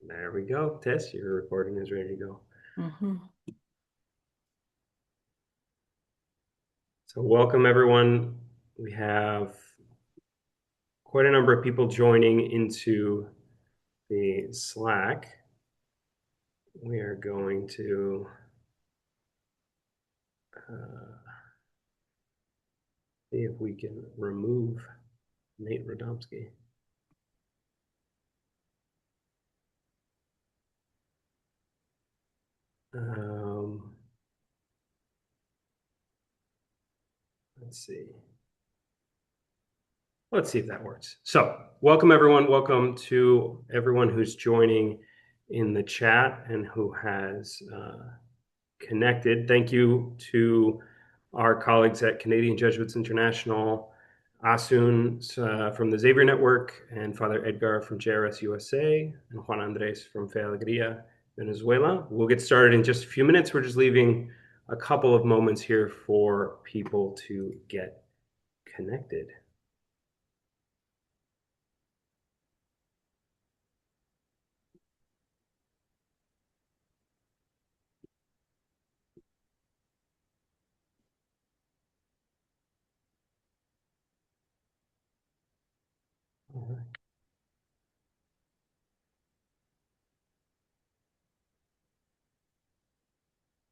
There we go. Tess, your recording is ready to go. So welcome, everyone. We have quite a number of people joining into the Slack. We are going to see if we can remove Nate Radomski. Let's see. Let's see if that works. So welcome, everyone. Welcome to everyone who's joining in the chat and who has connected. Thank you to our colleagues at Canadian Jesuits International, Asun from the Xavier Network, and Father Edgar from JRS USA, and Juan Andrés from Alegría, Venezuela. We'll get started in just a few minutes. We're just leaving a couple of moments here for people to get connected. All right.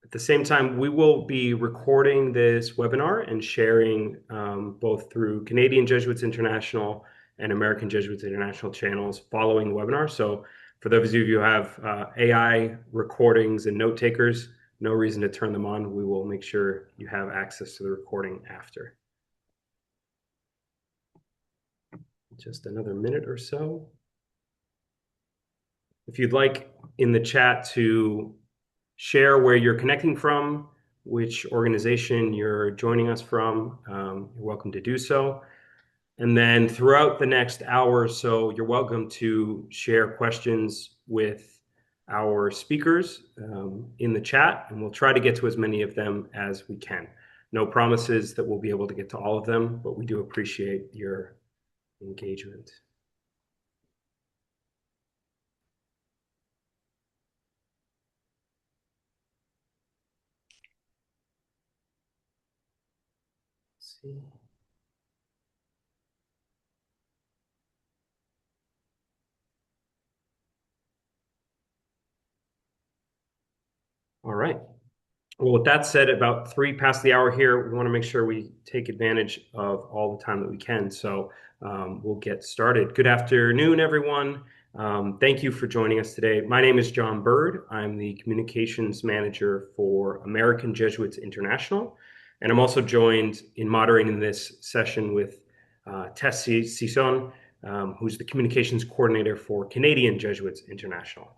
At the same time, we will be recording this webinar and sharing both through Canadian Jesuits International and American Jesuits International channels following the webinar. So for those of you who have AI recordings and note takers, no reason to turn them on. We will make sure you have access to the recording after. Just another minute or so. If you'd like in the chat to share where you're connecting from, which organization you're joining us from, you're welcome to do so. And then throughout the next hour or so, you're welcome to share questions with our speakers in the chat, and we'll try to get to as many of them as we can. No promises that we'll be able to get to all of them, but we do appreciate your engagement. Let's see. All right. Well, with that said, about 3 past the hour here, we want to make sure we take advantage of all the time that we can. So we'll get started. Good afternoon, everyone. Thank you for joining us today. My name is John Bird. I'm the communications manager for American Jesuits International. And I'm also joined in moderating this session with Tess Sison, who's the communications coordinator for Canadian Jesuits International.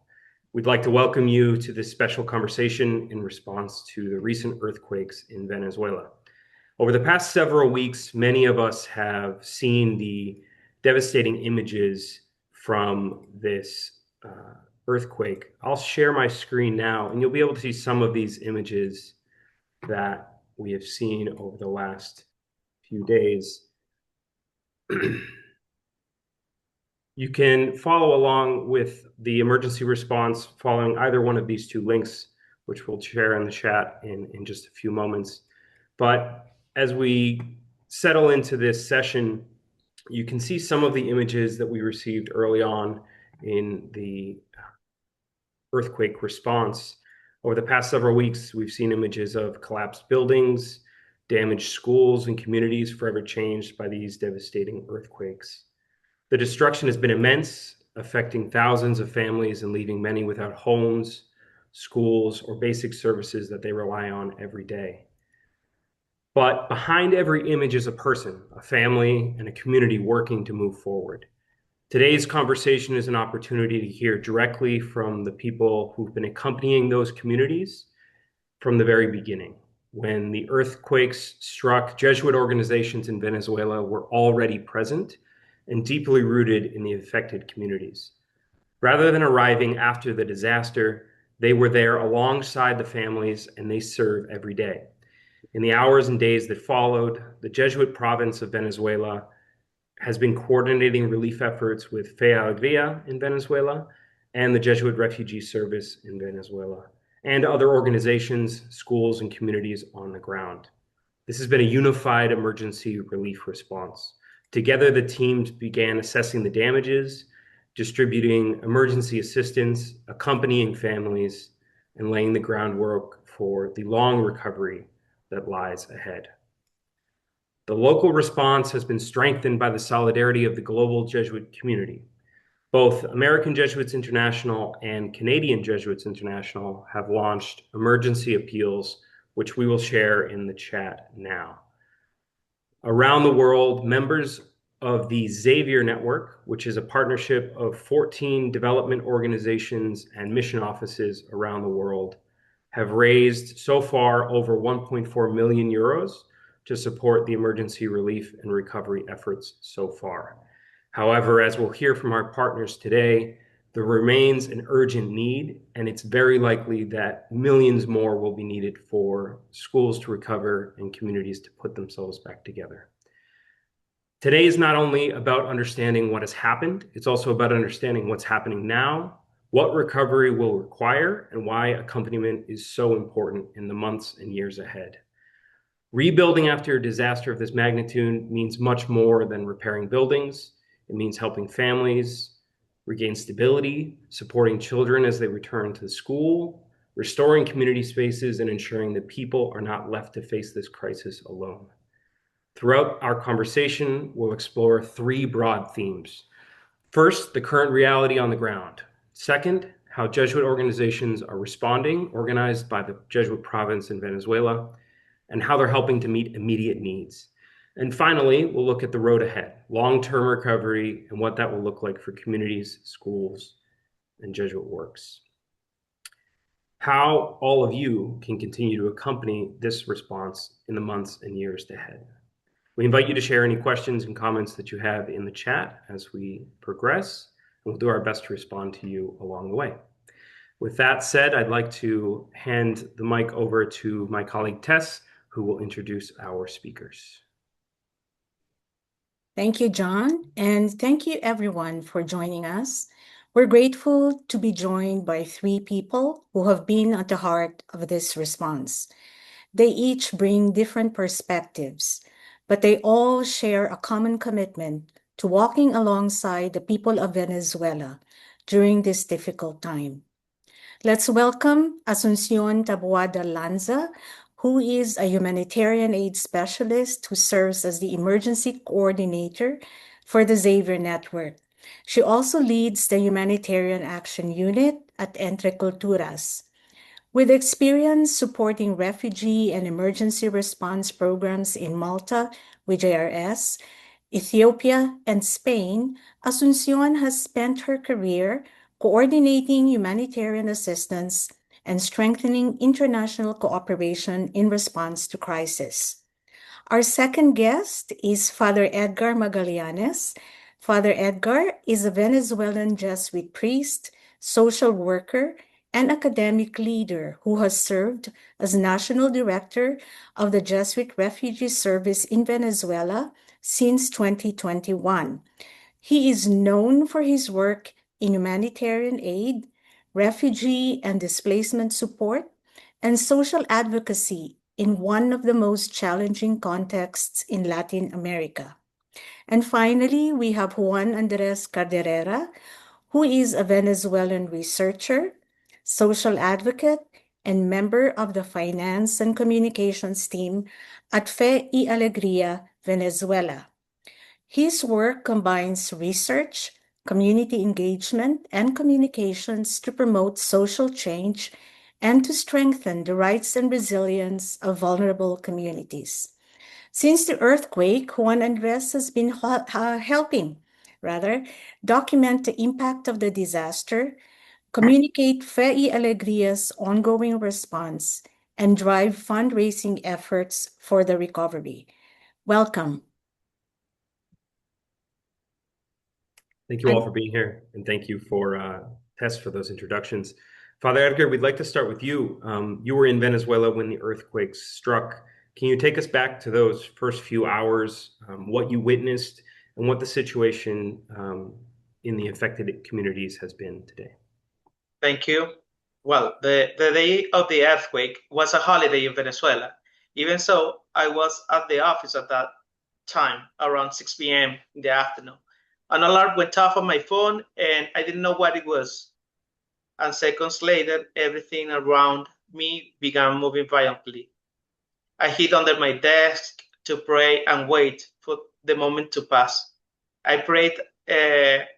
We'd like to welcome you to this special conversation in response to the recent earthquakes in Venezuela. Over the past several weeks, many of us have seen the devastating images from this earthquake. I'll share my screen now, and you'll be able to see some of these images that we have seen over the last few days. You can follow along with the emergency response following either one of these two links, which we'll share in the chat in just a few moments. But as we settle into this session, you can see some of the images that we received early on in the earthquake response. Over the past several weeks, we've seen images of collapsed buildings, damaged schools, and communities forever changed by these devastating earthquakes. The destruction has been immense, affecting thousands of families and leaving many without homes, schools, or basic services that they rely on every day. But behind every image is a person, a family, and a community working to move forward. Today's conversation is an opportunity to hear directly from the people who've been accompanying those communities from the very beginning. When the earthquakes struck, Jesuit organizations in Venezuela were already present and deeply rooted in the affected communities. Rather than arriving after the disaster, they were there alongside the families, and they serve every day. In the hours and days that followed, the Jesuit province of Venezuela has been coordinating relief efforts with Fe Alegría in Venezuela and the Jesuit Refugee Service in Venezuela, and other organizations, schools, and communities on the ground. This has been a unified emergency relief response. Together, the teams began assessing the damages, distributing emergency assistance, accompanying families, and laying the groundwork for the long recovery that lies ahead. The local response has been strengthened by the solidarity of the global Jesuit community. Both American Jesuits International and Canadian Jesuits International have launched emergency appeals, which we will share in the chat now. Around the world, members of the Xavier Network, which is a partnership of 14 development organizations and mission offices around the world, have raised so far over 1.4 million euros to support the emergency relief and recovery efforts so far. However, as we'll hear from our partners today, there remains an urgent need, and it's very likely that millions more will be needed for schools to recover and communities to put themselves back together. Today is not only about understanding what has happened, it's also about understanding what's happening now, what recovery will require, and why accompaniment is so important in the months and years ahead. Rebuilding after a disaster of this magnitude means much more than repairing buildings. It means helping families regain stability, supporting children as they return to school, restoring community spaces, and ensuring that people are not left to face this crisis alone. Throughout our conversation, we'll explore three broad themes. First, the current reality on the ground. Second, how Jesuit organizations are responding, organized by the Jesuit province in Venezuela, and how they're helping to meet immediate needs. And finally, we'll look at the road ahead, long-term recovery, and what that will look like for communities, schools, and Jesuit works. How all of you can continue to accompany this response in the months and years ahead. We invite you to share any questions and comments that you have in the chat as we progress, and we'll do our best to respond to you along the way. With that said, I'd like to hand the mic over to my colleague Tess, who will introduce our speakers. Thank you, John, and thank you everyone for joining us. We're grateful to be joined by three people who have been at the heart of this response. They each bring different perspectives, but they all share a common commitment to walking alongside the people of Venezuela during this difficult time. Let's welcome Asunción Taboada Lanza, who is a humanitarian aid specialist who serves as the emergency coordinator for the Xavier Network. She also leads the Humanitarian Action Unit at Entre Culturas. With experience supporting refugee and emergency response programs in Malta with JRS, Ethiopia, and Spain, Asunción has spent her career coordinating humanitarian assistance and strengthening international cooperation in response to crisis. Our second guest is Father Edgar Magallanes. Father Edgar is a Venezuelan Jesuit priest, social worker, and academic leader who has served as National Director of the Jesuit Refugee Service in Venezuela since 2021. He is known for his work in humanitarian aid, refugee and displacement support, and social advocacy in one of the most challenging contexts in Latin America. And finally, we have Juan Andrés Carderera, who is a Venezuelan researcher, social advocate, and member of the finance and communications team at Fe y Alegría, Venezuela. His work combines research, community engagement, and communications to promote social change and to strengthen the rights and resilience of vulnerable communities. Since the earthquake, Juan Andrés has been helping document the impact of the disaster, communicate Fe y Alegria's ongoing response, and drive fundraising efforts for the recovery. Welcome. Thank you all for being here, and thank you for Tess for those introductions. Father Edgar, we'd like to start with you. You were in Venezuela when the earthquakes struck. Can you take us back to those first few hours, what you witnessed, and what the situation in the affected communities has been today? Thank you. Well, the day of the earthquake was a holiday in Venezuela. Even so, I was at the office at that time, around 6 p.m. in the afternoon. An alarm went off on my phone, and I didn't know what it was. And seconds later, everything around me began moving violently. I hid under my desk to pray and wait for the moment to pass. I prayed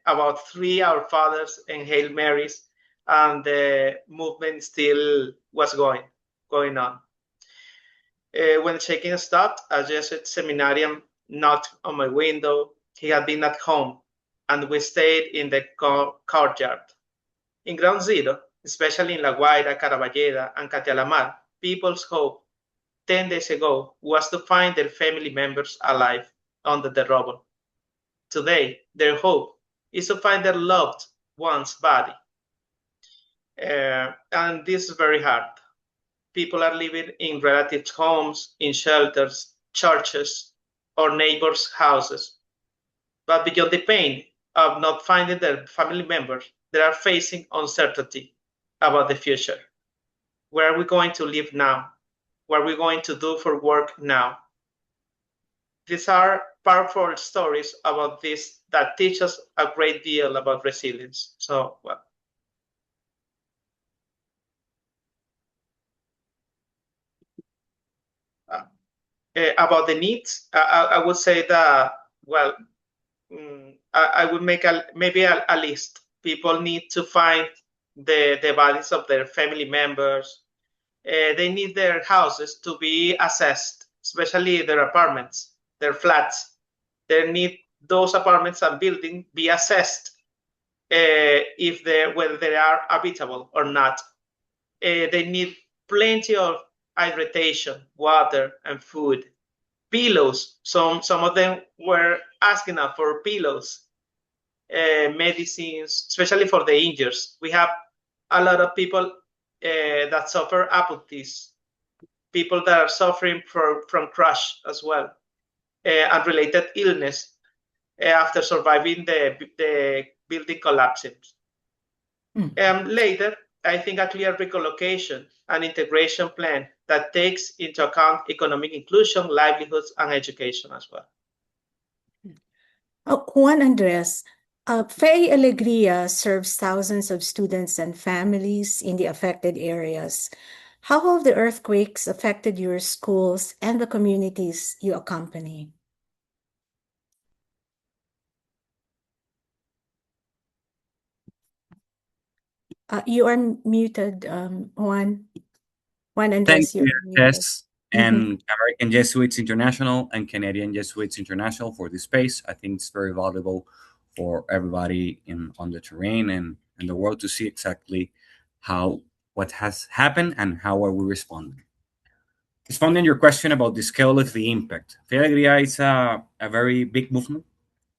about 3 Our Fathers and Hail Marys, and the movement still was going on. When shaking stopped, a Jesuit seminarian knocked on my window. He had been at home, and we stayed in the courtyard. In Ground Zero, especially in La Guaira, Caraballeda, and Catialamar, people's hope 10 days ago was to find their family members alive under the rubble. Today, their hope is to find their loved one's body. And this is very hard. People are living in relatives' homes, in shelters, churches, or neighbors' houses. But beyond the pain of not finding their family members, they are facing uncertainty about the future. Where are we going to live now? What are we going to do for work now? These are powerful stories about this that teach us a great deal about resilience. So, well, about the needs, I would say that, well, I would make maybe a list. People need to find the bodies of their family members. They need their houses to be assessed, especially their apartments, their flats. They need those apartments and buildings be assessed whether they are habitable or not. They need plenty of hydration, water, and food. Pillows. Some of them were asking us for pillows, medicines, especially for the injured. We have a lot of people that suffer apathies, people that are suffering from crash as well, and related illness after surviving the building collapsing. Later, I think a clear recollocation and integration plan that takes into account economic inclusion, livelihoods, and education as well. Juan Andrés, FEI Alegría serves thousands of students and families in the affected areas. How have the earthquakes affected your schools and the communities you accompany? You are muted, Juan. Juan Thank Andrés, you, you're muted. Tess, and American Jesuits International and Canadian Jesuits International for this space. I think it's very valuable for everybody on the terrain and the world to see exactly what has happened and how are we responding. Responding your question about the scale of the impact, Fe Alegría is a very big movement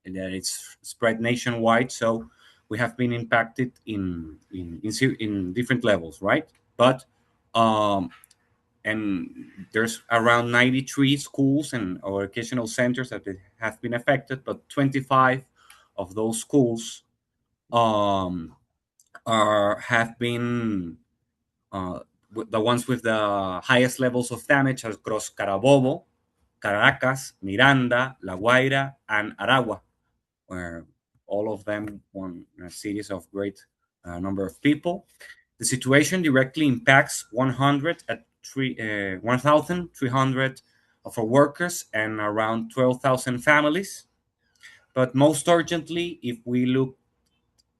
that it's spread nationwide. So we have been impacted in different levels, right? But and there's around 93 schools and or educational centers that have been affected, but 25 of those schools have been the ones with the highest levels of damage across Carabobo, Caracas, Miranda, La Guaira, and Aragua, where all of them were cities of great number of people. The situation directly impacts 1,300 of our workers and around 12,000 families. But most urgently, if we look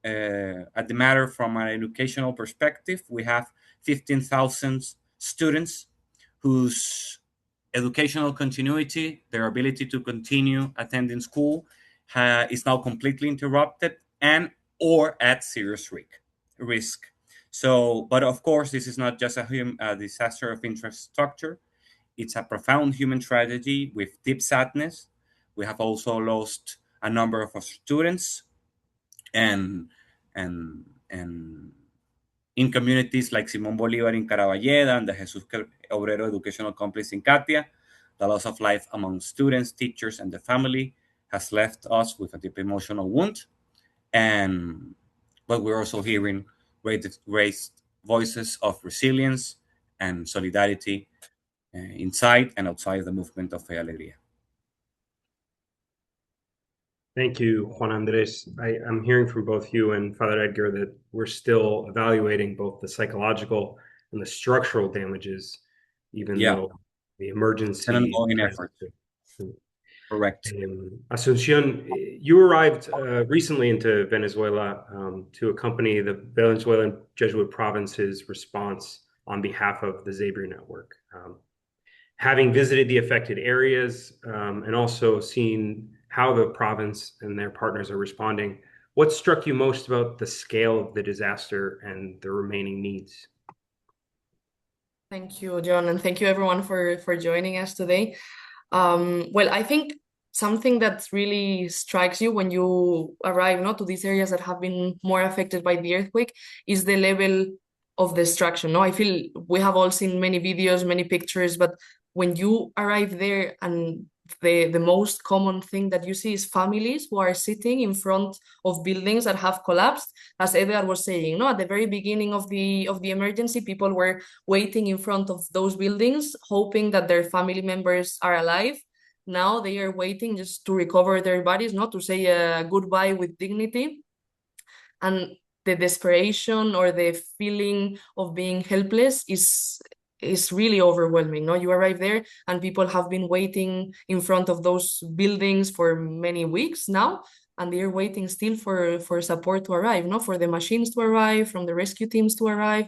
at the matter from an educational perspective, we have 15,000 students whose educational continuity, their ability to continue attending school, is now completely interrupted and or at serious risk. So, but of course, this is not just a disaster of infrastructure. It's a profound human tragedy with deep sadness. We have also lost a number of students and in communities like Simón Bolívar in Caraballeda and the Jesus Obrero Educational Complex in Katia. The loss of life among students, teachers, and the family has left us with a deep emotional wound. But we're also hearing raised voices of resilience and solidarity inside and outside the movement of Alegría. Thank you, Juan Andrés. I'm hearing from both you and Father Edgar that we're still evaluating both the psychological and the structural damages, even though the emergency. It's an ongoing effort. Correct. Asunción, you arrived recently into Venezuela to accompany the Venezuelan Jesuit province's response on behalf of the Xavier Network. Having visited the affected areas and also seen how the province and their partners are responding, what struck you most about the scale of the disaster and the remaining needs? Thank you, John, and thank you everyone for joining us today. Well, I think something that really strikes you when you arrive to these areas that have been more affected by the earthquake is the level of destruction. No, I feel we have all seen many videos, many pictures, but when you arrive there and the most common thing that you see is families who are sitting in front of buildings that have collapsed. As Edgar was saying, at the very beginning of the emergency, people were waiting in front of those buildings, hoping that their family members are alive. Now they are waiting just to recover their bodies, not to say a goodbye with dignity. And the desperation or the feeling of being helpless is really overwhelming. You arrive there and people have been waiting in front of those buildings for many weeks now, and they're waiting still for support to arrive, for the machines to arrive, from the rescue teams to arrive.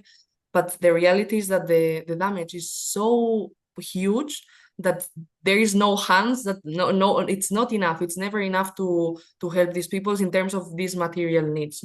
But the reality is that the damage is so huge that there is no hands, that no, it's not enough. It's never enough to help these people in terms of these material needs.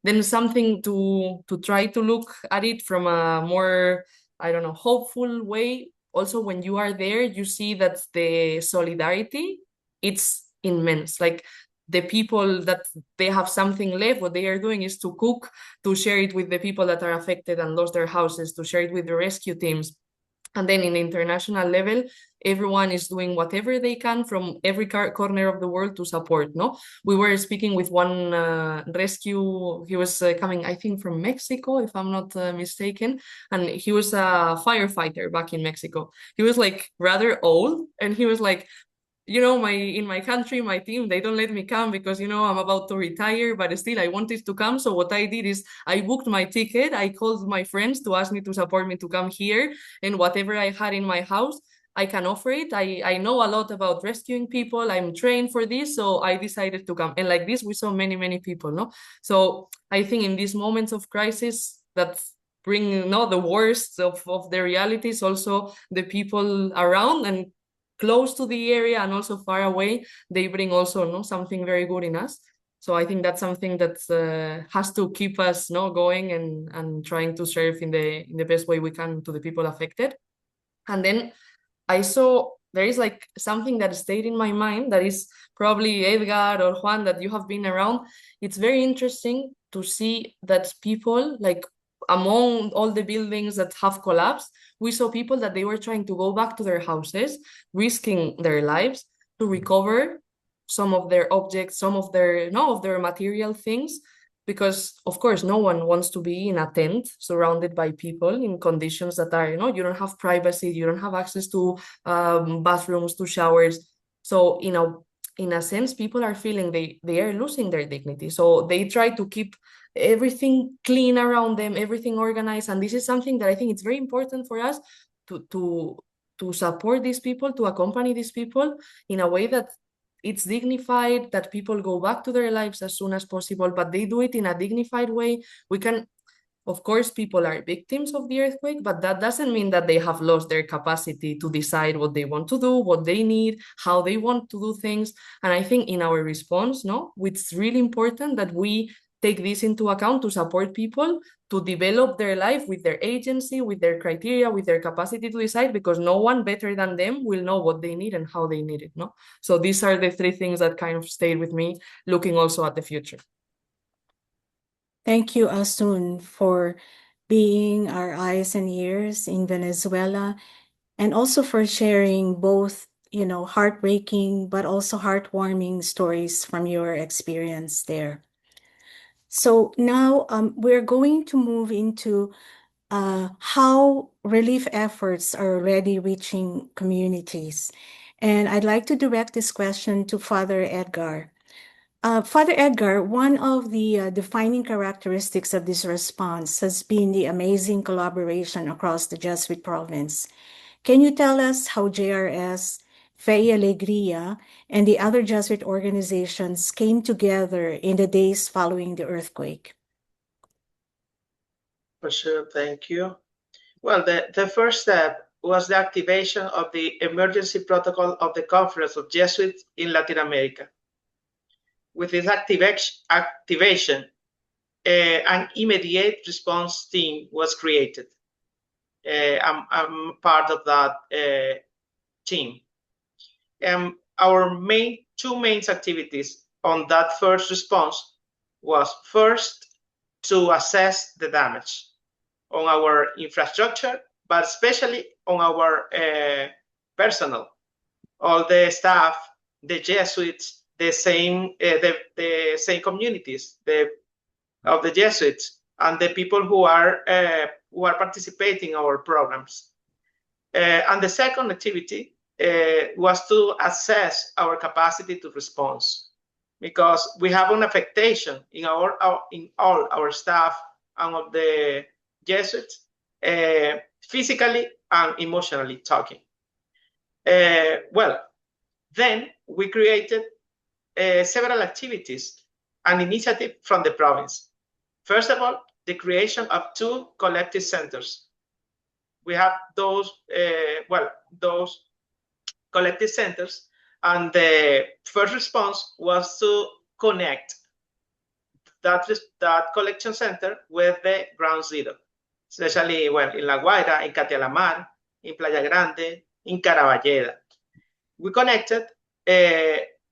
Then something to try to look at it from a more, hopeful way. Also, when you are there, you see that the solidarity, it's immense. Like the people that they have something left, what they are doing is to cook, to share it with the people that are affected and lost their houses, to share it with the rescue teams. And then in the international level, everyone is doing whatever they can from every corner of the world to support. We were speaking with one rescue. He was coming, I think, from Mexico, if I'm not mistaken. And he was a firefighter back in Mexico. He was like rather old. And he was like, in my country, my team, they don't let me come because, I'm about to retire, but still I wanted to come. So what I did is I booked my ticket. I called my friends to ask me to support me to come here, and whatever I had in my house, I can offer it. I know a lot about rescuing people. I'm trained for this. So I decided to come. And like this, we saw many, many people, So I think in these moments of crisis that bring, the worst of the realities, also the people around and close to the area and also far away, they bring also something very good in us. So I think that's something that has to keep us going and trying to serve in the best way we can to the people affected. And then I saw there is like something that stayed in my mind that is probably Edgar or Juan, that you have been around. It's very interesting to see that people, like among all the buildings that have collapsed, we saw people that they were trying to go back to their houses, risking their lives to recover some of their objects, some of their material things, because of course no one wants to be in a tent surrounded by people in conditions that are, you don't have privacy, you don't have access to bathrooms, to showers. So in a sense, people are feeling they are losing their dignity. So they try to keep everything clean around them, everything organized. And this is something that I think it's very important for us to support these people, to accompany these people in a way that it's dignified, that people go back to their lives as soon as possible, but they do it in a dignified way. We can, of course, people are victims of the earthquake, but that doesn't mean that they have lost their capacity to decide what they want to do, what they need, how they want to do things. And I think in our response, it's really important that we take this into account to support people to develop their life with their agency, with their criteria, with their capacity to decide, because no one better than them will know what they need and how they need it. So these are the three things that kind of stayed with me, looking also at the future. Thank you, Asun, for being our eyes and ears in Venezuela, and also for sharing both, heartbreaking but also heartwarming stories from your experience there. So now we're going to move into how relief efforts are already reaching communities. And I'd like to direct this question to Father Edgar. Father Edgar, one of the defining characteristics of this response has been the amazing collaboration across the Jesuit province. Can you tell us how JRS, Alegría, and the other Jesuit organizations came together in the days following the earthquake? For sure, thank you. Well, the first step was the activation of the emergency protocol of the Conference of Jesuits in Latin America. With this activation, an immediate response team was created. I'm part of that team. Our two main activities on that first response was first to assess the damage on our infrastructure, but especially on our personnel, all the staff, the Jesuits, the same communities of the Jesuits, and the people who are participating in our programs. And the second activity was to assess our capacity to respond, because we have an affectation in all our staff and of the Jesuits, physically and emotionally talking. Well, then we created several activities and initiatives from the province. First of all, the creation of 2 collective centers. We have those collective centers, and the first response was to connect that collection center with the ground zero, especially in La Guaira, in Catialamar, in Playa Grande, in Caraballeda. We connected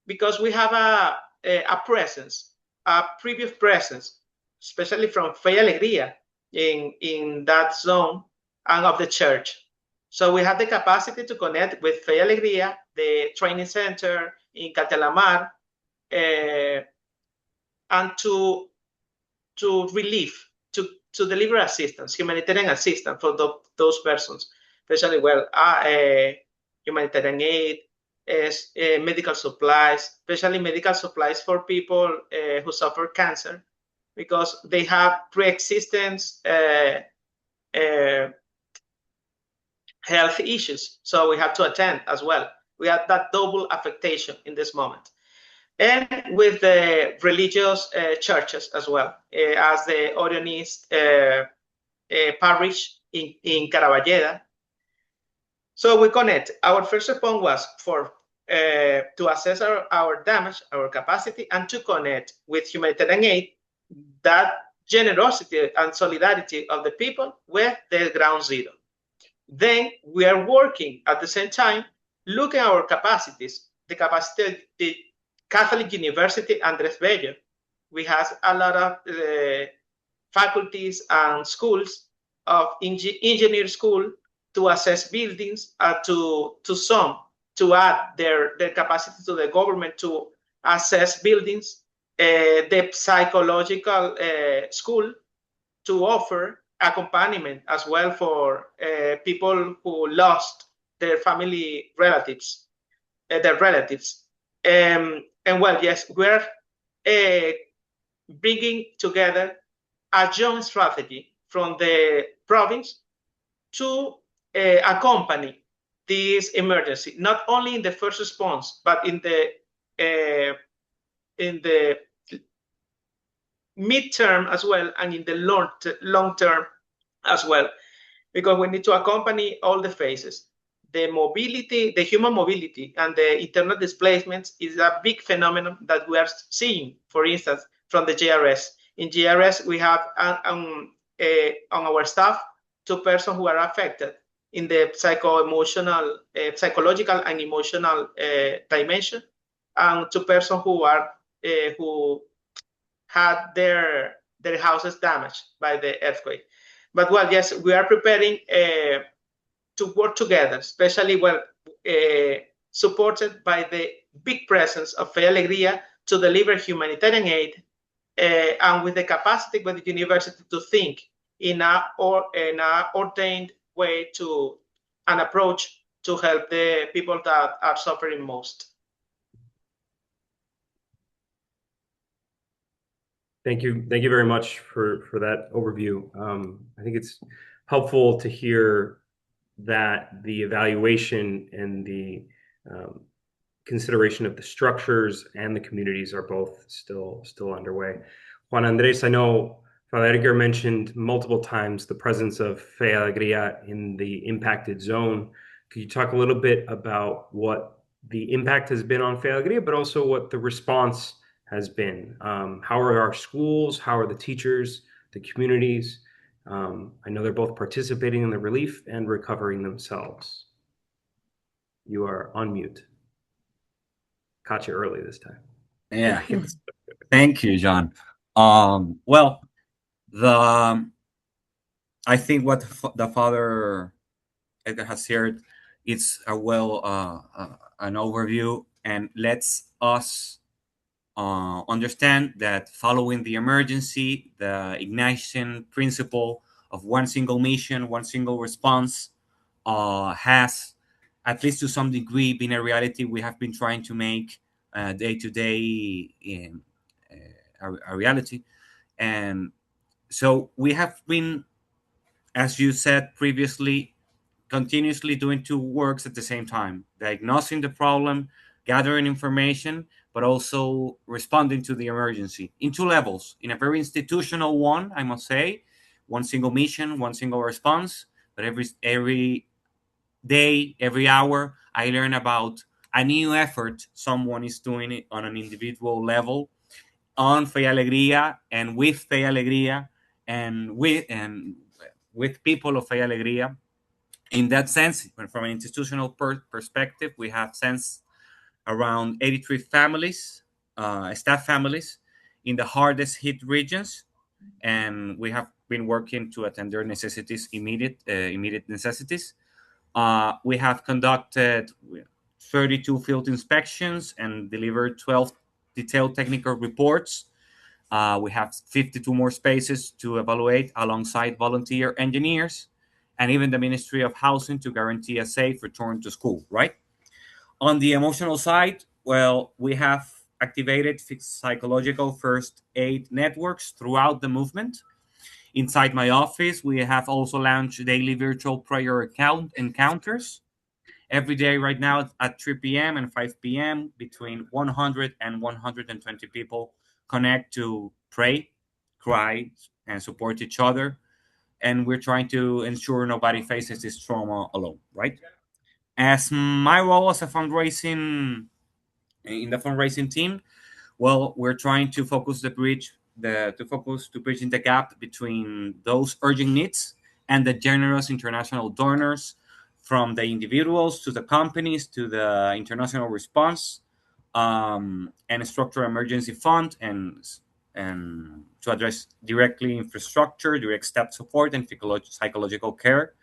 because we have a presence, a previous presence, especially from Alegría in that zone and of the church. So we have the capacity to connect with Alegría, the training center in Catialamar, and to relieve, to deliver assistance, humanitarian assistance for those persons, especially humanitarian aid, medical supplies, especially medical supplies for people who suffer cancer, because they have pre-existing health issues. So we have to attend as well. We have that double affectation in this moment. And with the religious churches as well, as the Orionist parish in Caraballeda. So we connect. Our first response was to assess our damage, our capacity, and to connect with humanitarian aid, that generosity and solidarity of the people with the ground zero. Then we are working at the same time, looking at our capacities, the capacity of the Catholic University Andrés Bello. We have a lot of faculties and schools of engineer school to assess buildings, to add their capacity to the government to assess buildings, the psychological school to offer accompaniment as well for people who lost their family relatives, And well, yes, we're bringing together a joint strategy from the province to accompany this emergency, not only in the first response, but in the midterm as well, and in the long term as well, because we need to accompany all the phases. The mobility, the human mobility, and the internal displacements is a big phenomenon that we are seeing, for instance, from the JRS. In JRS, we have on our staff 2 persons who are affected in the psychological and emotional dimension, and 2 persons who had their houses damaged by the earthquake. But well, yes, we are preparing to work together, especially supported by the big presence of Alegría to deliver humanitarian aid and with the capacity with the university to think in a ordained way to an approach to help the people that are suffering most. Thank you very much for that overview. I think it's helpful to hear that the evaluation and the consideration of the structures and the communities are both still underway. Juan Andrés, I know Father Edgar mentioned multiple times the presence of Fe Alegría in the impacted zone. Could you talk a little bit about what the impact has been on Fe Alegría, but also what the response has been? How are our schools? How are the teachers, the communities? I know they're both participating in the relief and recovering themselves. You are on mute. Caught you early this time. Yeah. Thank you, John. Well, I think what the Father Edgar has shared, it's a an overview, and lets us understand that following the emergency, the ignition principle of one single mission, one single response, has, at least to some degree, been a reality we have been trying to make day to day in a reality. And so we have been, as you said previously, continuously doing two works at the same time: diagnosing the problem, gathering information, but also responding to the emergency in two levels. In a very institutional one, I must say, one single mission, one single response. But every day, every hour, I learn about a new effort someone is doing it on an individual level, on Fe Alegría and with Fe Alegría and with people of Fe Alegría. In that sense, from an institutional perspective, we have since around 83 families, staff families, in the hardest hit regions, and we have been working to attend their necessities, immediate necessities. We have conducted 32 field inspections and delivered 12 detailed technical reports. We have 52 more spaces to evaluate alongside volunteer engineers, and even the Ministry of Housing to guarantee a safe return to school, right? On the emotional side, well, we have activated psychological first aid networks throughout the movement. Inside my office, we have also launched daily virtual prayer encounters. Every day right now at 3 p.m. and 5 p.m., between 100 and 120 people connect to pray, cry, and support each other. And we're trying to ensure nobody faces this trauma alone, right? As my role as a fundraising in the fundraising team, well, we're trying to focus bridging the gap between those urgent needs and the generous international donors, from the individuals to the companies to the international response, and structure emergency fund, and to address directly infrastructure, direct step support, and psychological care.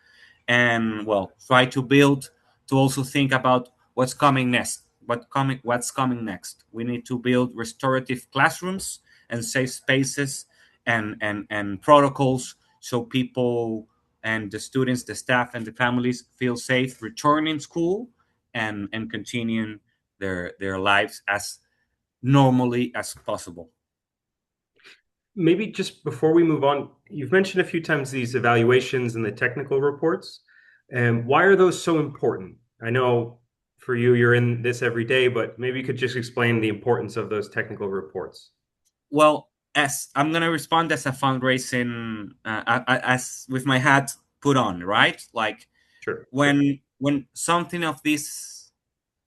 And well, try to build, to also think about what's coming next. What's coming next? We need to build restorative classrooms and safe spaces and protocols, so people and the students, the staff, and the families feel safe returning school and continuing their lives as normally as possible. Maybe just before we move on, you've mentioned a few times these evaluations and the technical reports. And why are those so important? I know for you, you're in this every day, but maybe you could just explain the importance of those technical reports. Well, as I'm going to respond as a fundraising, as with my hat put on, right? Like, sure. When something of this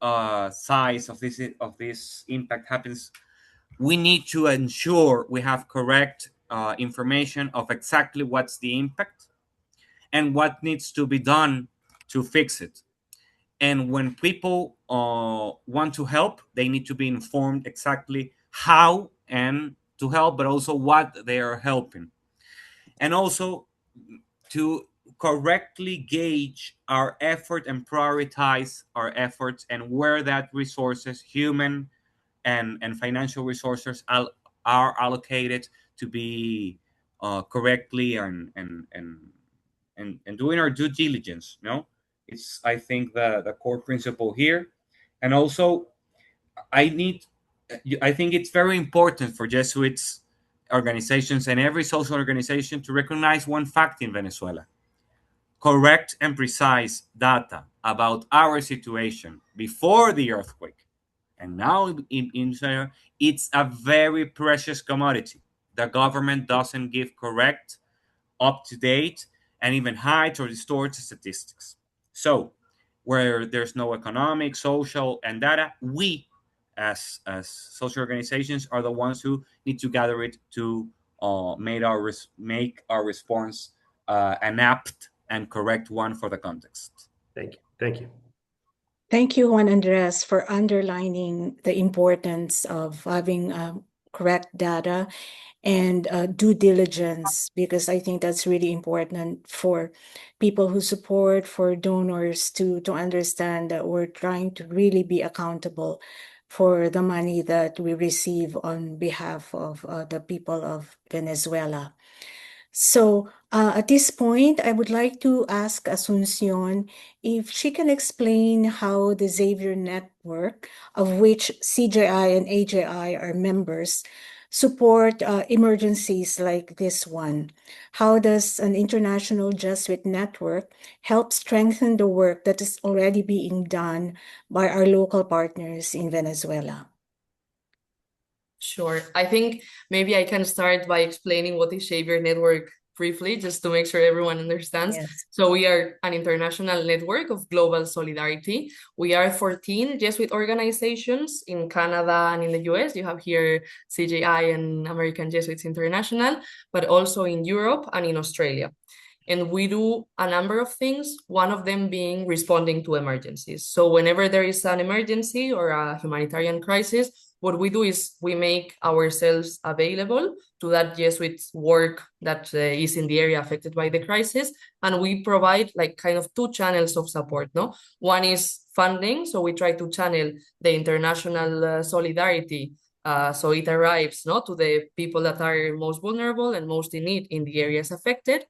size, of this impact happens, we need to ensure we have correct information of exactly what's the impact and what needs to be done to fix it. And when people want to help, they need to be informed exactly how and to help, but also what they are helping. And also to correctly gauge our effort and prioritize our efforts, and where that resources, human and financial resources, are allocated to be correctly and doing our due diligence. It's, I think, the core principle here. And also, I think it's very important for Jesuits organizations and every social organization to recognize one fact in Venezuela: correct and precise data about our situation before the earthquake and now in Venezuela, it's a very precious commodity. The government doesn't give correct, up to date, and even hide or distort statistics. So, where there's no economic, social, and data, we as social organizations are the ones who need to gather it to make our response an apt and correct one for the context. Thank you. Thank you. Thank you, Juan Andres, for underlining the importance of having correct data and due diligence, because I think that's really important for people who support, for donors to understand that we're trying to really be accountable for the money that we receive on behalf of the people of Venezuela. So at this point, I would like to ask Asunción if she can explain how the Xavier network, of which CJI and AJI are members, support emergencies like this one. How does an international Jesuit network help strengthen the work that is already being done by our local partners in Venezuela? Sure. I think maybe I can start by explaining what is Xavier Network briefly, just to make sure everyone understands. Yes. So we are an international network of global solidarity. We are 14 Jesuit organizations in Canada and in the US. You have here CJI and American Jesuits International, but also in Europe and in Australia. And we do a number of things, one of them being responding to emergencies. So whenever there is an emergency or a humanitarian crisis, what we do is we make ourselves available to that Jesuit work that is in the area affected by the crisis, and we provide like kind of two channels of support. No, one is funding, so we try to channel the international solidarity, so it arrives to the people that are most vulnerable and most in need in the areas affected.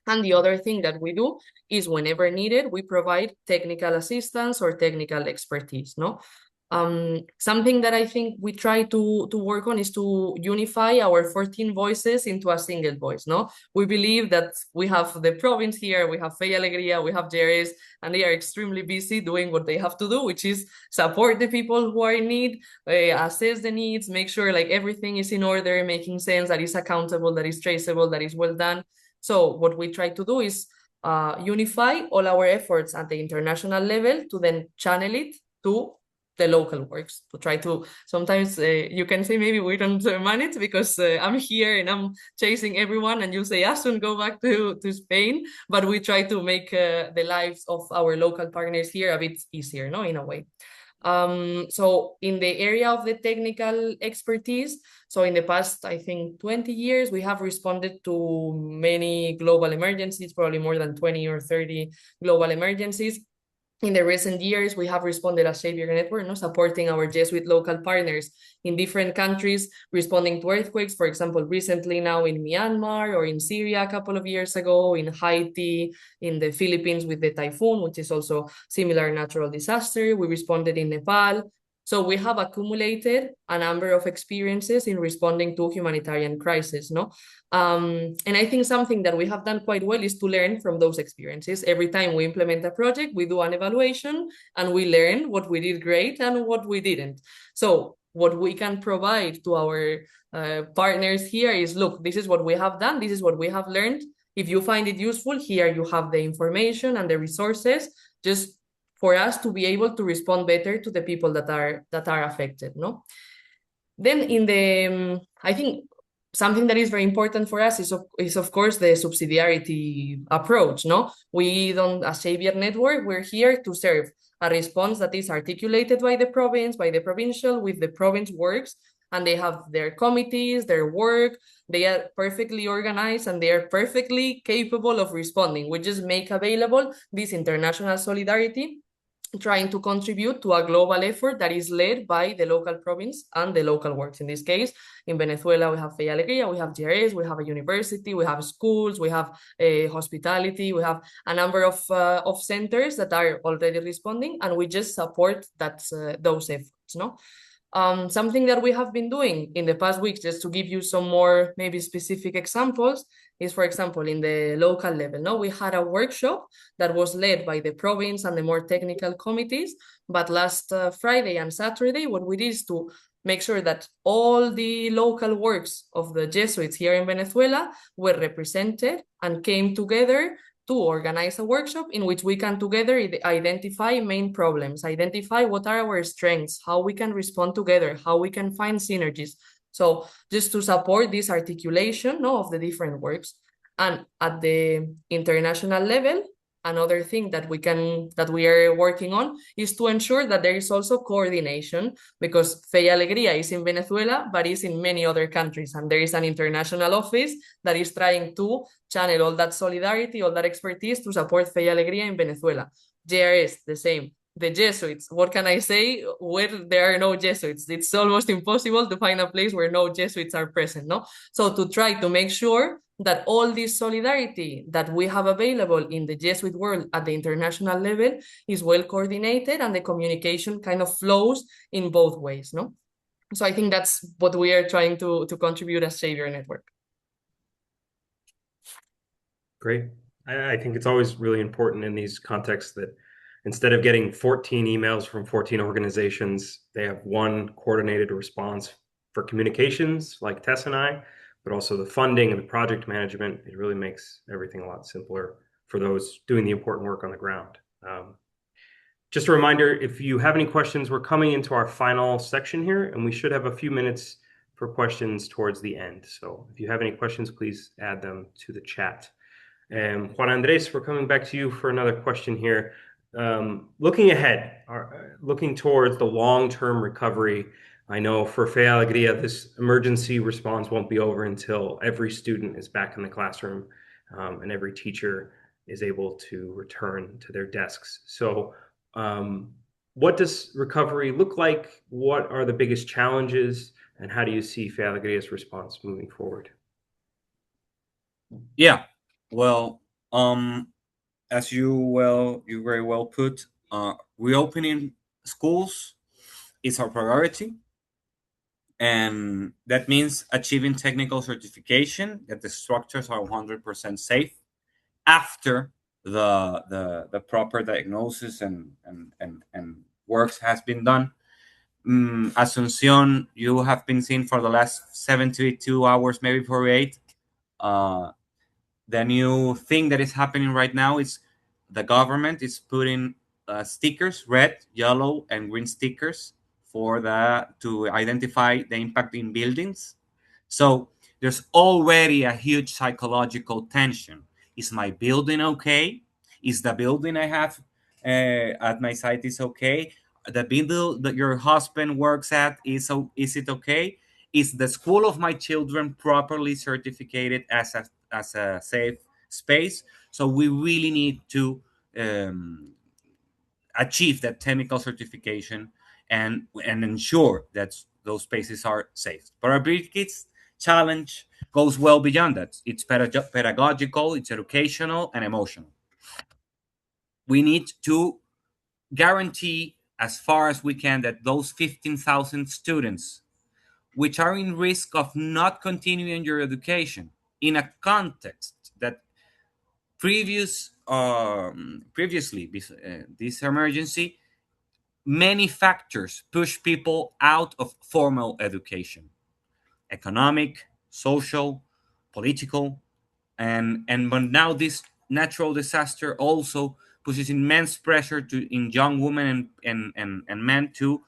And the other thing that we do is whenever needed, we provide technical assistance or technical expertise. Something that I think we try to work on is to unify our 14 voices into a single voice. We believe that we have the province here, we have Alegría, we have Jerez, and they are extremely busy doing what they have to do, which is support the people who are in need, assess the needs, make sure like everything is in order, making sense, that is accountable, that is traceable, that is well done. So what we try to do is unify all our efforts at the international level to then channel it to the local works, to try to, sometimes you can say maybe we don't manage because I'm here and I'm chasing everyone, and you say, Asun, go back to Spain, but we try to make the lives of our local partners here a bit easier, in a way. So in the area of the technical expertise, so in the past, I think 20 years, we have responded to many global emergencies, probably more than 20 or 30 global emergencies. In the recent years, we have responded as Xavier Network, supporting our Jesuit local partners in different countries, responding to earthquakes, for example, recently now in Myanmar or in Syria a couple of years ago, in Haiti, in the Philippines with the typhoon, which is also similar natural disaster. We responded in Nepal. So we have accumulated a number of experiences in responding to humanitarian crisis, and I think something that we have done quite well is to learn from those experiences. Every time we implement a project, we do an evaluation and we learn what we did great and what we didn't. So what we can provide to our partners here is, look, this is what we have done, this is what we have learned. If you find it useful, here you have the information and the resources, just for us to be able to respond better to the people that are affected. Then in the, I think something that is very important for us is of course the subsidiarity approach. We don't, as Xavier Network, we're here to serve a response that is articulated by the province, by the provincial, with the province works, and they have their committees, their work, they are perfectly organized and they are perfectly capable of responding. We just make available this international solidarity trying to contribute to a global effort that is led by the local province and the local works. In this case, in Venezuela, we have Alegría, we have GRS, we have a university, we have schools, we have hospitality, we have a number of centers that are already responding, and we just support those efforts, no? Something that we have been doing in the past weeks, just to give you some more maybe specific examples, is, for example, in the local level. No, we had a workshop that was led by the province and the more technical committees. But last Friday and Saturday, what we did is to make sure that all the local works of the Jesuits here in Venezuela were represented and came together to organize a workshop in which we can together identify main problems, identify what are our strengths, how we can respond together, how we can find synergies. So just to support this articulation, no, of the different works. And at the international level, another thing that we are working on is to ensure that there is also coordination, because Alegría is in Venezuela, but is in many other countries. And there is an international office that is trying to channel all that solidarity, all that expertise to support Alegría in Venezuela. JRS, the same. The Jesuits, what can I say? Where there are no Jesuits, it's almost impossible to find a place where no Jesuits are present, no? So to try to make sure that all this solidarity that we have available in the Jesuit world at the international level is well coordinated and the communication kind of flows in both ways, no? So I think that's what we are trying to contribute as Xavier Network. Great. I think it's always really important in these contexts that instead of getting 14 emails from 14 organizations, they have one coordinated response for communications like Tess and I, but also the funding and the project management. It really makes everything a lot simpler for those doing the important work on the ground. Just a reminder, if you have any questions, we're coming into our final section here, and we should have a few minutes for questions towards the end. So if you have any questions, please add them to the chat. And Juan Andrés, we're coming back to you for another question here. Looking ahead, looking towards the long-term recovery, I know for Fe Alegría, this emergency response won't be over until every student is back in the classroom and every teacher is able to return to their desks. So what does recovery look like? What are the biggest challenges? And how do you see Fe Alegría's response moving forward? Yeah, well, as you very well put, reopening schools is our priority, and that means achieving technical certification that the structures are 100% safe after the proper diagnosis and works has been done. Asunción, you have been seen for the last 72 hours, maybe 48. The new thing that is happening right now is the government is putting stickers, red, yellow, and green stickers to identify the impact in buildings. So there's already a huge psychological tension. Is my building okay? Is the building I have at my site is okay? The building that your husband works at is it okay? Is the school of my children properly certificated as a safe space? So we really need to achieve that technical certification and ensure that those spaces are safe. But our biggest challenge goes well beyond that. It's pedagogical, it's educational, and emotional. We need to guarantee as far as we can that those 15,000 students which are in risk of not continuing your education in a context that previously this emergency, many factors push people out of formal education: economic, social, political, and but now this natural disaster also pushes immense pressure in young women and men to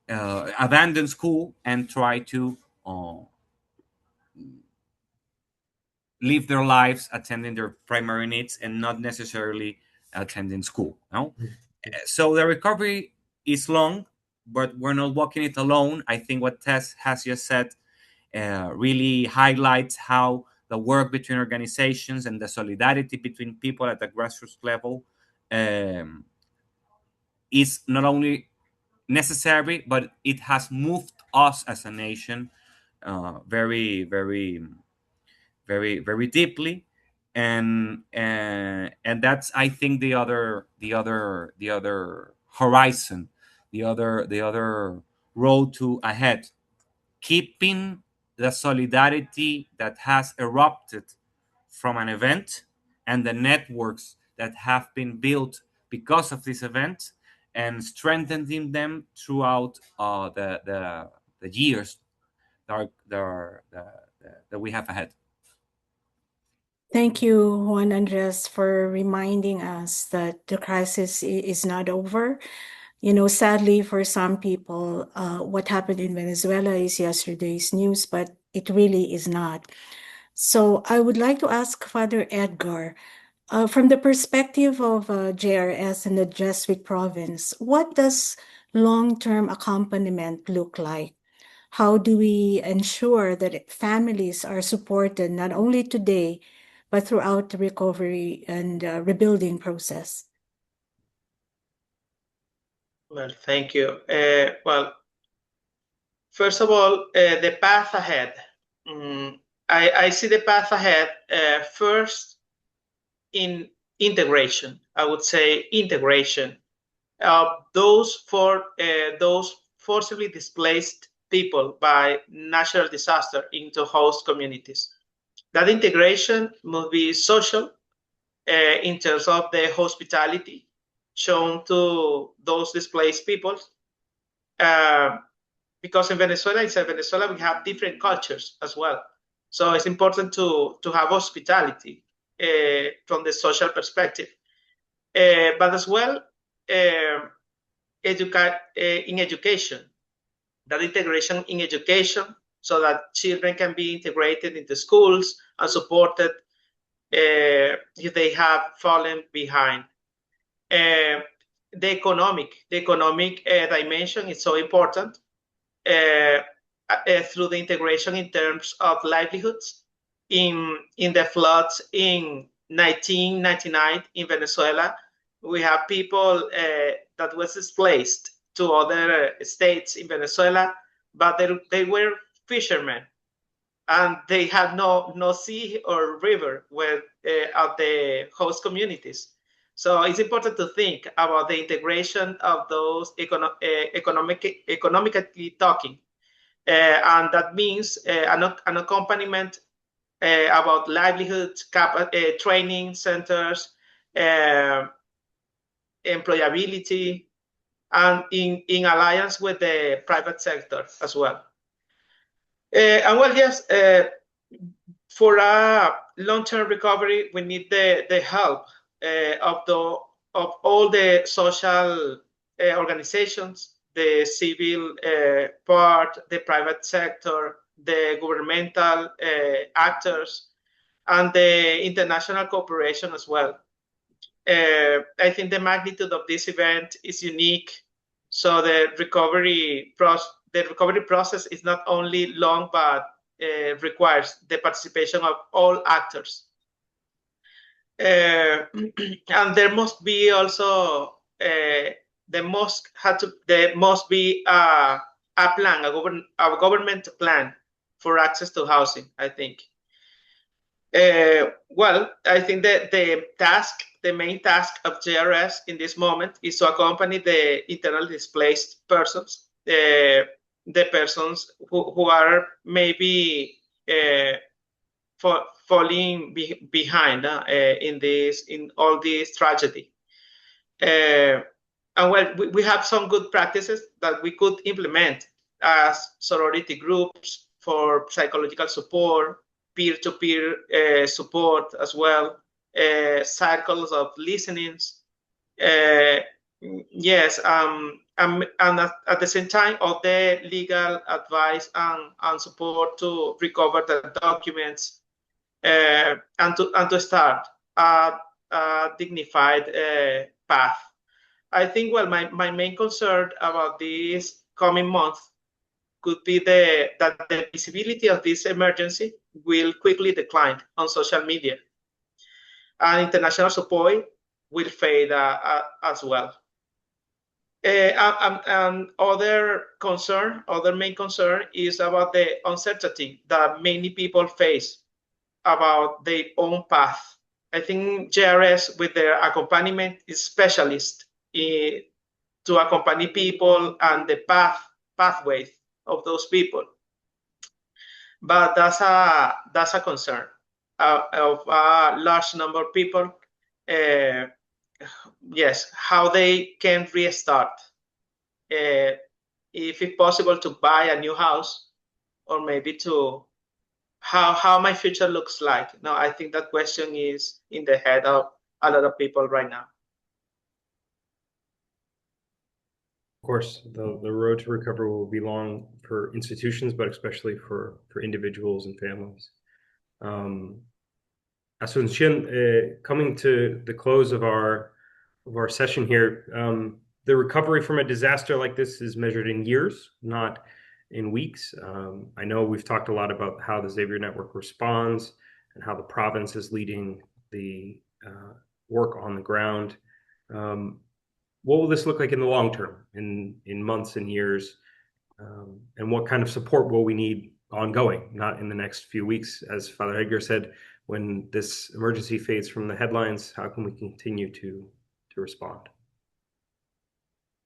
abandon school and try to live their lives attending their primary needs and not necessarily attending school. No? So the recovery is long, but we're not walking it alone. I think what Tess has just said really highlights how the work between organizations and the solidarity between people at the grassroots level is not only necessary, but it has moved us as a nation very, very, very, very deeply. And that's, I think, the other horizon, the other road to ahead, keeping the solidarity that has erupted from an event and the networks that have been built because of this event, and strengthening them throughout the years that we have ahead. Thank you, Juan Andres, for reminding us that the crisis is not over. You know, sadly, for some people, what happened in Venezuela is yesterday's news, but it really is not. So I would like to ask Father Edgar, from the perspective of JRS and the Jesuit province, what does long-term accompaniment look like? How do we ensure that families are supported not only today, but throughout the recovery and rebuilding process? Well, thank you. Well, first of all, the path ahead. I see the path ahead first in integration. I would say integration of those forcibly displaced people by natural disaster into host communities. That integration must be social in terms of the hospitality shown to those displaced people. Because in Venezuela, we have different cultures as well. So it's important to have hospitality from the social perspective. But as well, in education, that integration in education, so that children can be integrated into schools and supported if they have fallen behind. The economic dimension is so important through the integration in terms of livelihoods. In the floods in 1999 in Venezuela, we have people that was displaced to other states in Venezuela, but they were fishermen, and they had no sea or river where at the host communities. So it's important to think about the integration of those economically talking, and that means an accompaniment about livelihoods, training centers, employability, and in alliance with the private sector as well. And well, yes, for a long-term recovery, we need the help of all the social organizations, the civil part, the private sector, the governmental actors, and the international cooperation as well. I think the magnitude of this event is unique. So the recovery process is not only long, but requires the participation of all actors. And there must be also there must be a plan, a government plan for access to housing, I think. Well, I think that the main task of JRS in this moment is to accompany the internally displaced persons, the persons who are maybe falling behind in all this tragedy. And well, we have some good practices that we could implement as sorority groups for psychological support, peer-to-peer support as well, cycles of listenings. Yes, and at the same time, all the legal advice and support to recover the documents and to start a dignified path. I think, well, my main concern about this coming month could be that the visibility of this emergency will quickly decline on social media, and international support will fade as well. Other main concern is about the uncertainty that many people face about their own path. I think JRS with their accompaniment is specialist to accompany people and the pathways of those people. But that's a concern of a large number of people. Yes, how they can restart. If it's possible to buy a new house, or maybe to how my future looks like. No, I think that question is in the head of a lot of people right now. Of course, the road to recovery will be long for institutions, but especially for individuals and families. Asunción, coming to the close of our session here, the recovery from a disaster like this is measured in years, not in weeks. I know we've talked a lot about how the Xavier Network responds and how the province is leading the work on the ground. What will this look like in the long term, in months and years? And what kind of support will we need ongoing, not in the next few weeks? As Father Edgar said, when this emergency fades from the headlines, how can we continue to respond?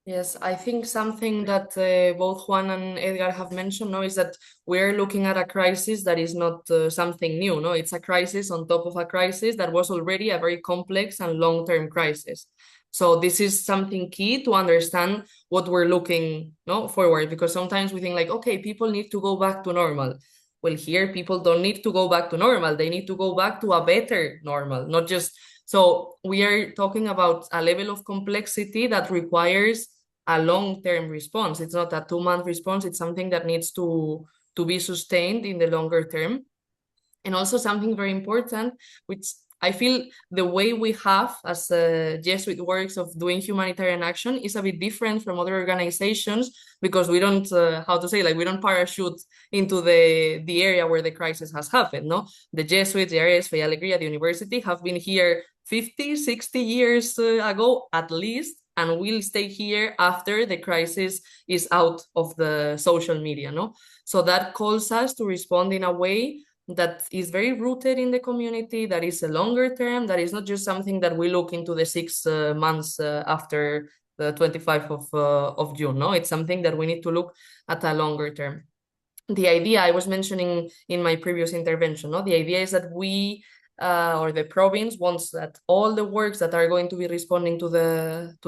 Yes, I think something that both Juan and Edgar have mentioned, no, is that we're looking at a crisis that is not something new, no, it's a crisis on top of a crisis that was already a very complex and long-term crisis. So this is something key to understand what we're looking, no, forward, because sometimes we think like, okay, people need to go back to normal. Well, here people don't need to go back to normal. They need to go back to a better normal, not just. So we are talking about a level of complexity that requires a long-term response. It's not a 2-month response. It's something that needs to be sustained in the longer term. And also something very important, which I feel the way we have as Jesuit works of doing humanitarian action is a bit different from other organizations, because we don't, we don't parachute into the area where the crisis has happened, no? The Jesuits, the Refugee, Alegría, the university have been here 50, 60 years ago at least, and will stay here after the crisis is out of the social media, no? So that calls us to respond in a way that is very rooted in the community, that is a longer term, that is not just something that we look into the 6 months after the 25th of June, no? It's something that we need to look at a longer term. The idea I was mentioning in my previous intervention, no? The idea is that we or the province wants that all the works that are going to be responding to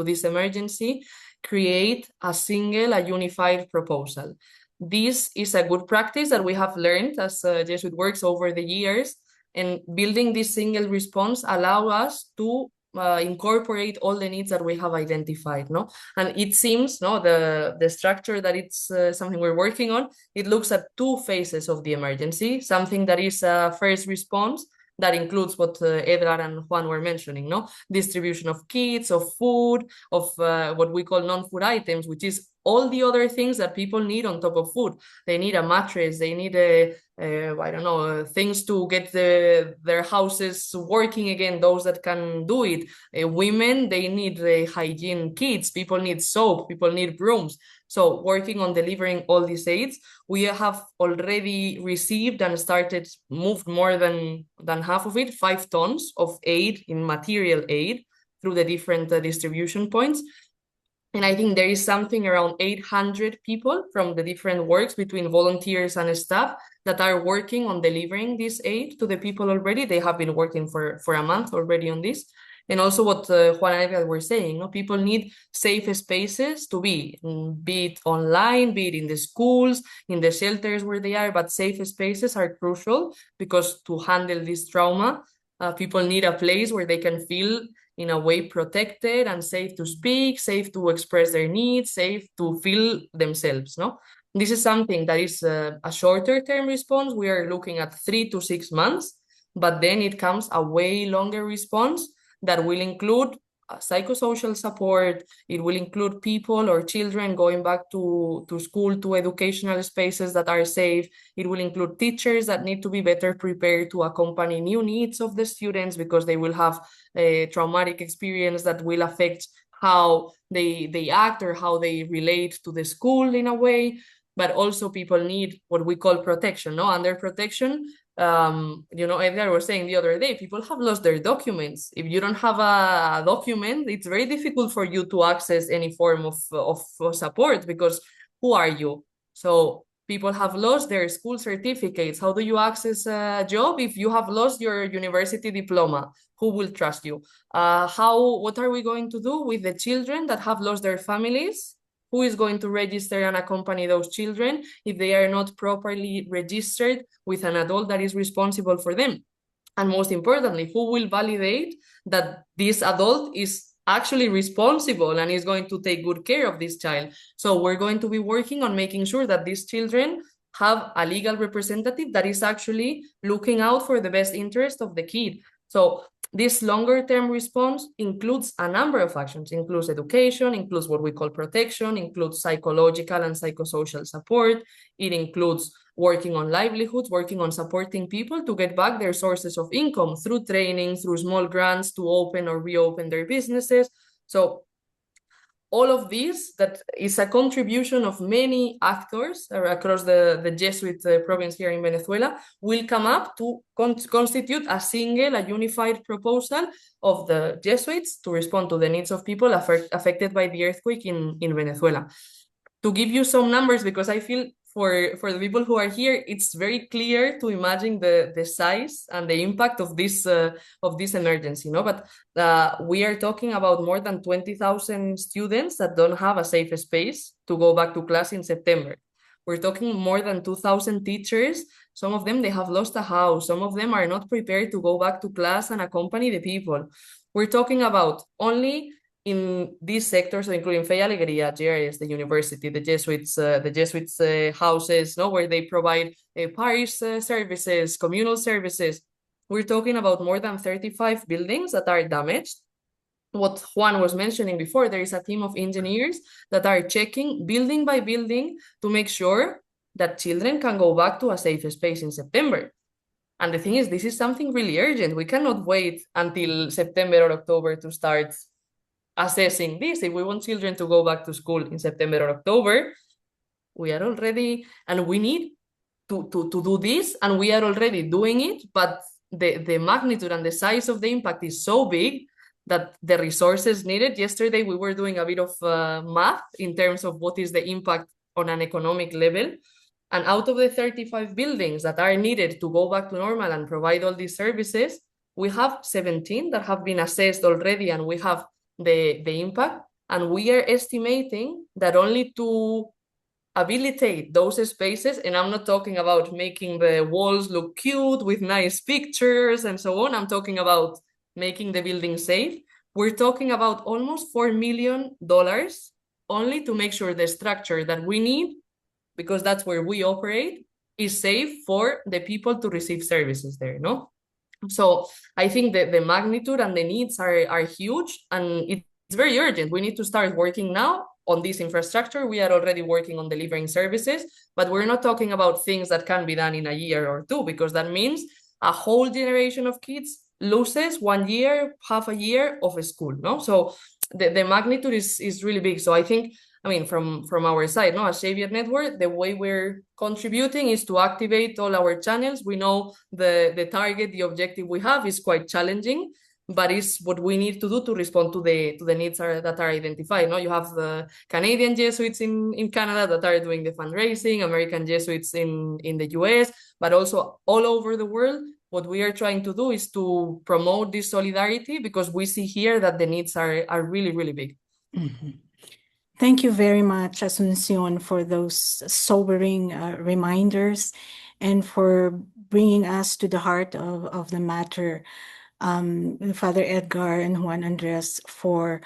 this emergency create a unified proposal. This is a good practice that we have learned as Jesuit works over the years, and building this single response allow us to incorporate all the needs that we have identified, no? And it seems, no, the structure that it's something we're working on, it looks at 2 phases of the emergency, something that is a first response, that includes what Edgar and Juan were mentioning, no? Distribution of kits, of food, of what we call non-food items, which is all the other things that people need on top of food. They need a mattress, they need things to get their houses working again, those that can do it. Women, they need hygiene kits, people need soap, people need brooms. So working on delivering all these aids, we have already received and moved more than half of it, 5 tons of aid, in material aid, through the different distribution points. And I think there is something around 800 people from the different works, between volunteers and staff, that are working on delivering this aid to the people already. They have been working for a month already on this. And also what Juan and Edgar were saying, no? People need safe spaces to be it online, be it in the schools, in the shelters where they are, but safe spaces are crucial, because to handle this trauma, people need a place where they can feel in a way protected and safe to speak, safe to express their needs, safe to feel themselves, no? This is something that is a shorter term response. We are looking at 3 to 6 months, but then it comes a way longer response that will include psychosocial support. It will include people or children going back to school, to educational spaces that are safe. It will include teachers that need to be better prepared to accompany new needs of the students, because they will have a traumatic experience that will affect how they act or how they relate to the school in a way, but also people need what we call protection, no? Under protection, Edgar was saying the other day, people have lost their documents. If you don't have a document, it's very difficult for you to access any form of support, because who are you? So people have lost their school certificates. How do you access a job if you have lost your university diploma? Who will trust you? What are we going to do with the children that have lost their families? Who is going to register and accompany those children if they are not properly registered with an adult that is responsible for them? And most importantly, who will validate that this adult is actually responsible and is going to take good care of this child? So we're going to be working on making sure that these children have a legal representative that is actually looking out for the best interest of the kid. So this longer term response includes a number of actions, includes education, includes what we call protection, includes psychological and psychosocial support. It includes working on livelihoods, working on supporting people to get back their sources of income through training, through small grants to open or reopen their businesses. So all of this, that is a contribution of many actors across the Jesuit province here in Venezuela, will come up to constitute a unified proposal of the Jesuits to respond to the needs of people affected by the earthquake in Venezuela. To give you some numbers, because I feel for the people who are here, it's very clear to imagine the size and the impact of this emergency, no? But we are talking about more than 20,000 students that don't have a safe space to go back to class in September. We're talking more than 2,000 teachers. Some of them, they have lost a house. Some of them are not prepared to go back to class and accompany the people. We're talking about only in these sectors, including Alegría, GRS, the university, the Jesuits houses, no, where they provide parish services, communal services. We're talking about more than 35 buildings that are damaged. What Juan was mentioning before, there is a team of engineers that are checking building by building to make sure that children can go back to a safe space in September. And the thing is, this is something really urgent. We cannot wait until September or October to start assessing this. If we want children to go back to school in September or October, we are already, and we need to do this, and we are already doing it, but the magnitude and the size of the impact is so big that the resources needed. Yesterday, we were doing a bit of math in terms of what is the impact on an economic level. And out of the 35 buildings that are needed to go back to normal and provide all these services, we have 17 that have been assessed already, and we have the impact, and we are estimating that only to habilitate those spaces, and I'm not talking about making the walls look cute with nice pictures and so on, I'm talking about making the building safe. We're talking about almost $4 million only to make sure the structure that we need, because that's where we operate, is safe for the people to receive services there, no? So I think that the magnitude and the needs are huge, and it's very urgent. We need to start working now on this infrastructure. We are already working on delivering services, but we're not talking about things that can be done in a year or two, because that means a whole generation of kids loses 1 year, half a year of school, no? So the magnitude is really big. So I think, from our side, no, as Xavier Network, the way we're contributing is to activate all our channels. We know the target, the objective we have is quite challenging, but it's what we need to do to respond to the needs that are identified. No, you have the Canadian Jesuits in Canada that are doing the fundraising, American Jesuits in the US, but also all over the world. What we are trying to do is to promote this solidarity, because we see here that the needs are really, really big. Mm-hmm. Thank you very much, Asunción, for those sobering reminders and for bringing us to the heart of the matter. Father Edgar and Juan Andrés, for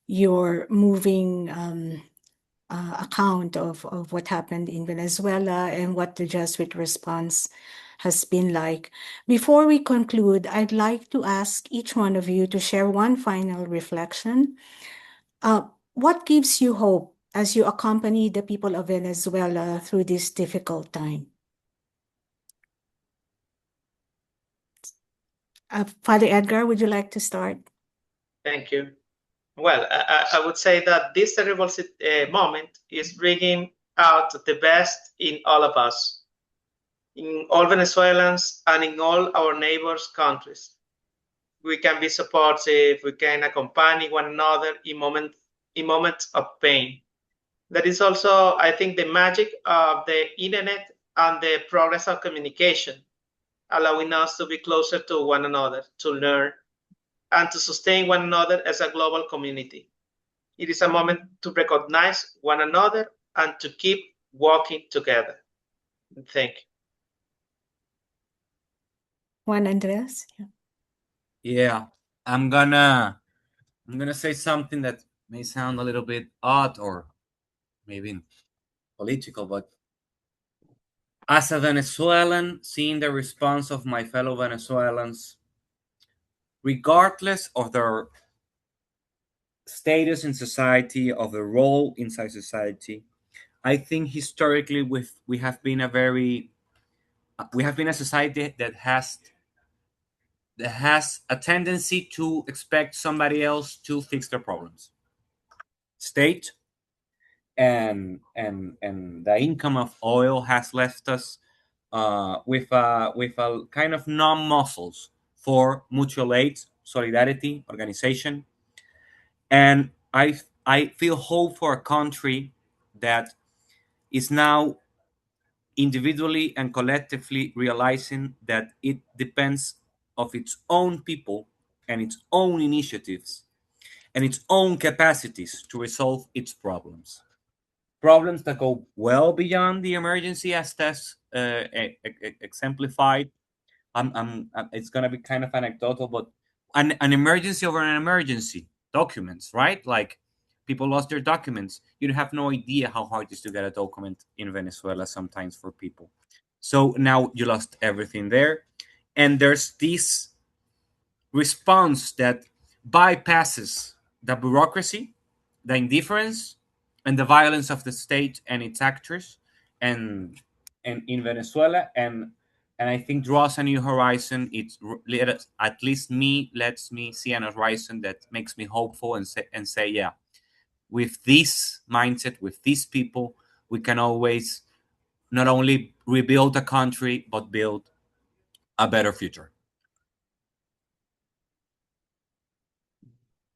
your moving account of what happened in Venezuela and what the Jesuit response has been like. Before we conclude, I'd like to ask each one of you to share one final reflection. What gives you hope as you accompany the people of Venezuela through this difficult time? Father Edgar, would you like to start? Thank you. Well, I would say that this terrible moment is bringing out the best in all of us, in all Venezuelans and in all our neighbors' countries. We can be supportive, we can accompany one another in moments of pain. That is also, I think, the magic of the internet and the progress of communication, allowing us to be closer to one another, to learn, and to sustain one another as a global community. It is a moment to recognize one another and to keep walking together. Thank you. Juan Andres? Yeah, I'm gonna say something that may sound a little bit odd or maybe political, but as a Venezuelan, seeing the response of my fellow Venezuelans, regardless of their status in society, of their role inside society, I think historically we have been a society that has a tendency to expect somebody else to fix their problems. State and the income of oil has left us with a kind of numb muscles for mutual aid, solidarity, organization, and I feel hope for a country that is now individually and collectively realizing that it depends of its own people and its own initiatives and its own capacities to resolve its problems. Problems that go well beyond the emergency as Tess exemplified. It's going to be kind of anecdotal, but an emergency over an emergency. Documents, right? Like people lost their documents. You have no idea how hard it is to get a document in Venezuela sometimes for people. So now you lost everything there. And there's this response that bypasses the bureaucracy, the indifference, and the violence of the state and its actors, and in Venezuela, and I think draws a new horizon. At least lets me see an horizon that makes me hopeful and say, yeah, with this mindset, with these people, we can always not only rebuild a country but build a better future.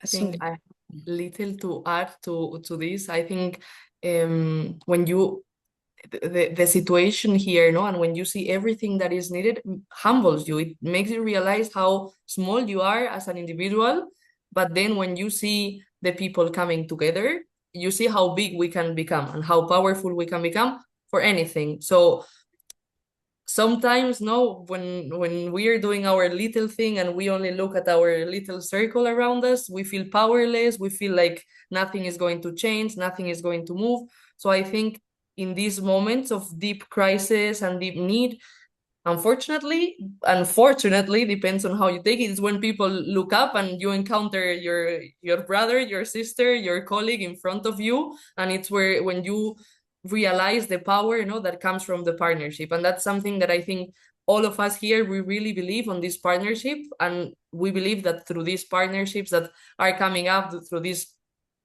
I think I have little to add to this. I think when you the situation here, no, and when you see everything that is needed, humbles you. It makes you realize how small you are as an individual. But then when you see the people coming together, you see how big we can become and how powerful we can become for anything. So sometimes, no, when we are doing our little thing and we only look at our little circle around us, we feel powerless. We feel like nothing is going to change, nothing is going to move. So I think in these moments of deep crisis and deep need, unfortunately, depends on how you take it, is when people look up and you encounter your brother, your sister, your colleague in front of you, and it's when you realize the power, that comes from the partnership. And that's something that I think all of us here, we really believe on this partnership, and we believe that through these partnerships that are coming up, through these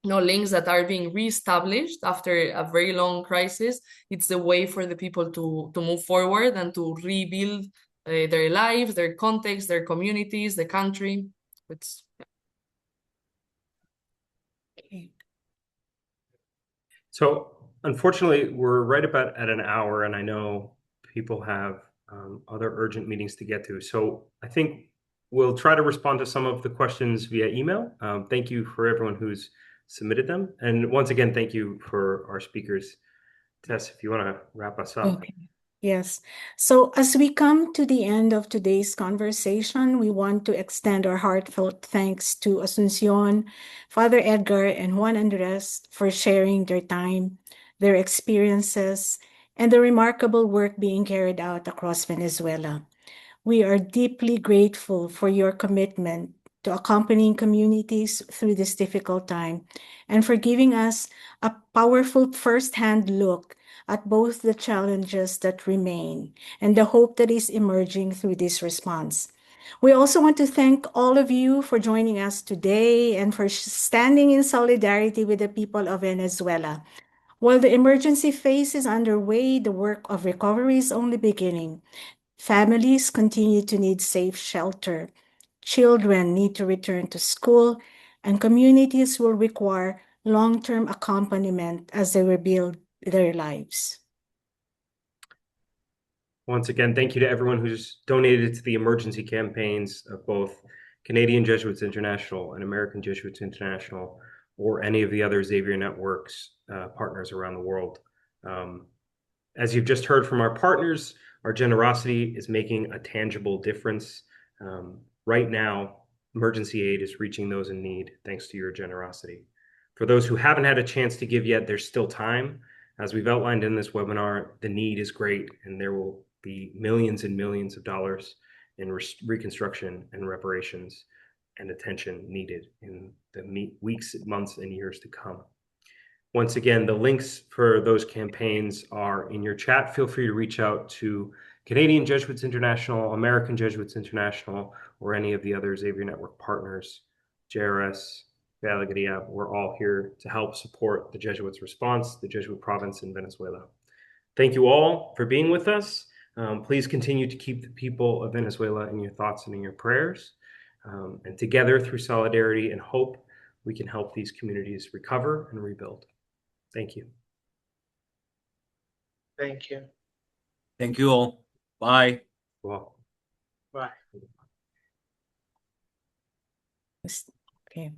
links that are being reestablished after a very long crisis, it's the way for the people to move forward and to rebuild their lives, their context, their communities, the country. It's So unfortunately, we're right about at an hour, and I know people have other urgent meetings to get to. So I think we'll try to respond to some of the questions via email. Thank you for everyone who's submitted them. And once again, thank you for our speakers. Tess, if you want to wrap us up. Okay. Yes. So as we come to the end of today's conversation, we want to extend our heartfelt thanks to Asunción, Father Edgar, and Juan Andres for sharing their time, their experiences, and the remarkable work being carried out across Venezuela. We are deeply grateful for your commitment to accompanying communities through this difficult time and for giving us a powerful first-hand look at both the challenges that remain and the hope that is emerging through this response. We also want to thank all of you for joining us today and for standing in solidarity with the people of Venezuela. While the emergency phase is underway, the work of recovery is only beginning. Families continue to need safe shelter. Children need to return to school, and communities will require long-term accompaniment as they rebuild their lives. Once again, thank you to everyone who's donated to the emergency campaigns of both Canadian Jesuits International and American Jesuits International, or any of the other Xavier Network's partners around the world. As you've just heard from our partners, our generosity is making a tangible difference. Right now, emergency aid is reaching those in need thanks to your generosity. For those who haven't had a chance to give yet, there's still time. As we've outlined in this webinar, the need is great, and there will be millions and millions of dollars in reconstruction and reparations and attention needed in the weeks, months, and years to come. Once again, the links for those campaigns are in your chat. Feel free to reach out to Canadian Jesuits International, American Jesuits International, or any of the other Xavier Network partners, JRS, Alegría. We're all here to help support the Jesuits' response, the Jesuit province in Venezuela. Thank you all for being with us. Please continue to keep the people of Venezuela in your thoughts and in your prayers. And together, through solidarity and hope, we can help these communities recover and rebuild. Thank you. Thank you. Thank you all. Bye. Well, Bye. Okay.